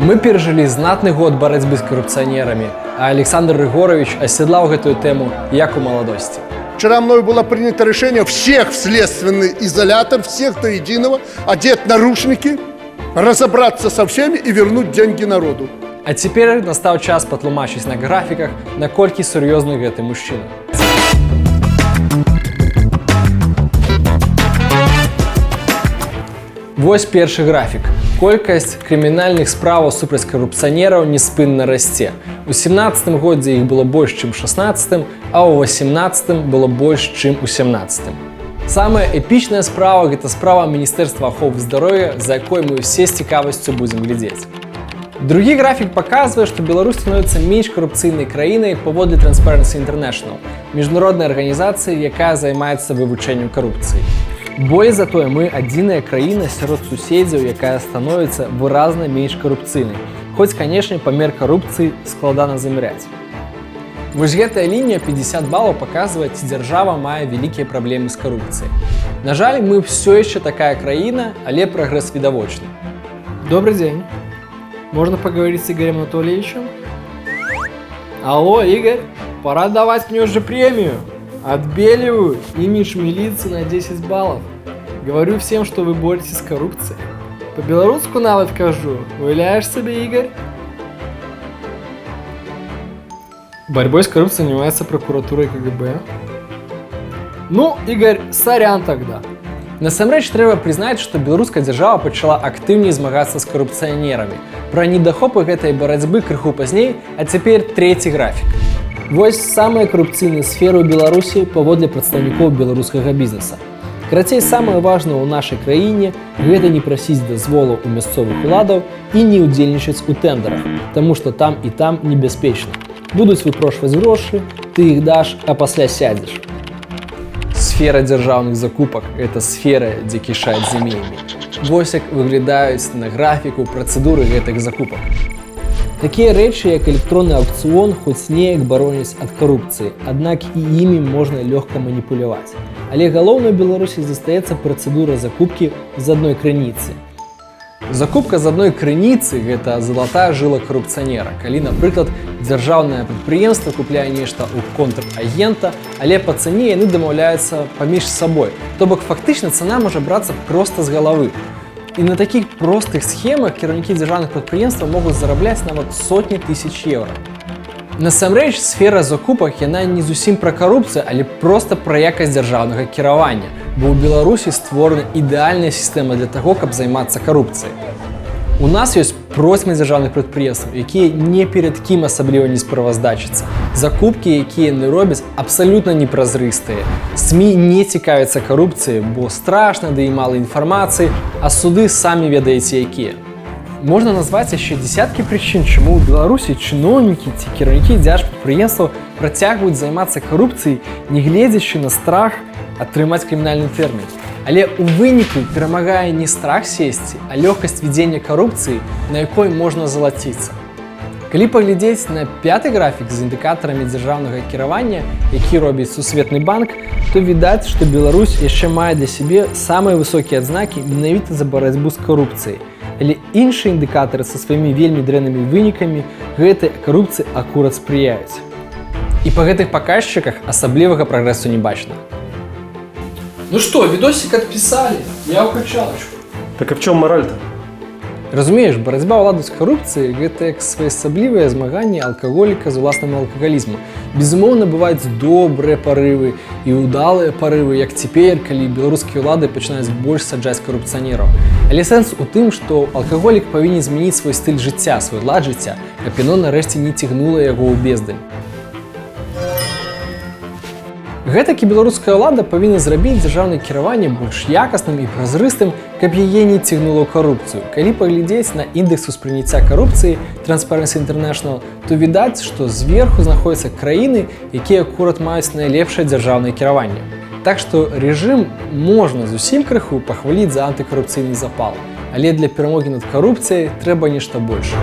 Мы пережили знатный год борьбы с коррупционерами, а Александр Григорович оседлал эту тему як у молодости. Вчера мною было принято решение всех в следственный изолятор, всех до единого, одеть наручники, разобраться со всеми и вернуть деньги народу. А теперь настал час потлумачить на графиках, наколькі серьезный гэты мужчина. Вось першы графік. Колькасць крымінальных справаў супраць карупцыянераў неспынна расце. У 17 годзе іх было больш, чым у 16, а ў 18 было больш, чым у 17. Самая эпічная справа – гэта справа Міністэрства аховы здароўя, за якой мы ўсе з цікавасцю будзем глядзець. Другі графік паказвае, што Беларусь становіцца менш карупцыйнай краінай паводле Transparency International, міжнароднай арганізацыі, якая займаецца вывучэннем карупцыі. Болей за тое, мы адзіная краіна сярод суседзяў, якая становіцца выразна менш карупцыйнай. Хоць, канешне, памер карупцыі складана замеряць. Вось гэтая лінія 50 балаў паказвае, ці дзяржава мае вялікія праблемы з карупцыяй. На жаль, мы ўсё яшчэ такая краіна, але прагрэс відавочны. Добрый день. Можно поговорить с Игорем Анатольевичем? Алло, Игорь, пора давать мне уже премию. Отбеливаю имидж милиции на 10 баллов. Говорю всем, что вы боретесь с коррупцией. По-белорусски навык кажу. Уявляешь себе, Игорь? Борьбой с коррупцией занимается прокуратура и КГБ. Ну, Игорь, сорян тогда. Насамрэч трэба прызнаць, што беларуская дзяржава пачала актыўней змагацца з карупцыянерамі. Пра недахопы гэтай барацьбы крыху пазней, а цяпер трэці графік. Вось самая карупцыйная сфера ў Беларусі паводле прадстаўнікоў беларускага бізнеса. Карацей, самае важнае ў нашай краіне – гэта не прасіць дазволаў у мясцовых уладаў і не ўдзельнічаць у тэндарах, таму што там і там небяспечна. Будуць выпрошваць грошы, ты іх даш, а пасля сядзеш. Сфера дзяржаўных закупак – гэта сфера, дзе кішаць зямельмі. Вось як выглядаюць на графіку працэдуры гэтых закупак. Такія рэчы, як электронны аукцыён, хоць неяк бароняць ад карупцыі, аднак і імі можна лёгка маніпуляваць. Але галоўнай у Беларусі застаецца працэдура закупкі з адной крыніцы. Закупка з адной крыніцы – гэта залатая жыла карупцыянера, калі, напрыклад, дзяржаўнае прадпрыемства купляе нешта ў контрагента, але па цане яны дамаўляюцца паміж сабой. То бок фактычна цана можа брацца проста з галавы. І на такіх простых схемах кіраўнікі дзяржаўных прадпрыемстваў могуць зарабляць нават сотні тысяч еўра. Насамрэч, сфера закупак яна не зусім пра карупцыю, але проста пра якасць дзяржаўнага кіравання, бо ў Беларусі створана ідэальная сістэма для таго, каб займацца карупцыяй. У нас ёсць процьмы дзяржаўных прадпрыемстваў, якія ні перад кім асабліва не справаздачацца. Закупкі, якія яны робяць, абсалютна непразрыстыя. СМІ не цікавяцца карупцыяй, бо страшна, да і мала інфармацыі, а суды самі ведаеце якія. Можна назваць яшчэ дзесяткі прычын, чаму ў Беларусі чыноўнікі ці кіраўнікі дзяржпрадпрыемстваў працягваюць займацца карупцыяй, нягледзячы на страх атрымаць крымінальны тэрмін. Але ў выніку перамагае не страх сесці, а лёгкасць вядзення карупцыі, на якой можна залаціцца. Калі паглядзець на 5-й графік з індыкатарамі дзяржаўнага кіравання, які робіць Сусветны банк, то відаць, што Беларусь яшчэ мае для сябе самыя высокія адзнакі менавіта за барацьбу з карупцыяй. Але іншыя індыкатары са сваімі вельмі дрэннымі вынікамі гэтай карупцыі акурат спрыяюць. І па гэтых паказчыках асаблівага прагрэсу не бачна. Ну что, видосик отписали, я в качалочку. Так а в чем мораль-то? Разумееш, барацьба ўладаў з карупцыяй – гэта як своеасаблівае змаганне алкаголіка з уласным алкагалізмам. Безумоўна, бываюць добрыя парывы і ўдалыя парывы, як цяпер, калі беларускія ўлады пачынаюць больш саджаць карупцыянераў. Але сэнс у тым, што алкаголік павінен змяніць свой стыль жыцця, свой лад жыцця, каб яно нарэшце не цягнула яго ў бездань. Гэтакі беларуская ўлада павінна зрабіць дзяржаўнае кіраванне больш якасным і празрыстым, каб яе не цягнула ў карупцыю. Калі паглядзець на індэкс успрыняцця карупцыі Transparency International, то відаць, што зверху знаходзяцца краіны, якія акурат маюць найлепшае дзяржаўнае кіраванне. Так што рэжым можна зусім крыху пахваліць за антыкарупцыйны запал, але для перамогі над карупцыяй трэба нешта большае.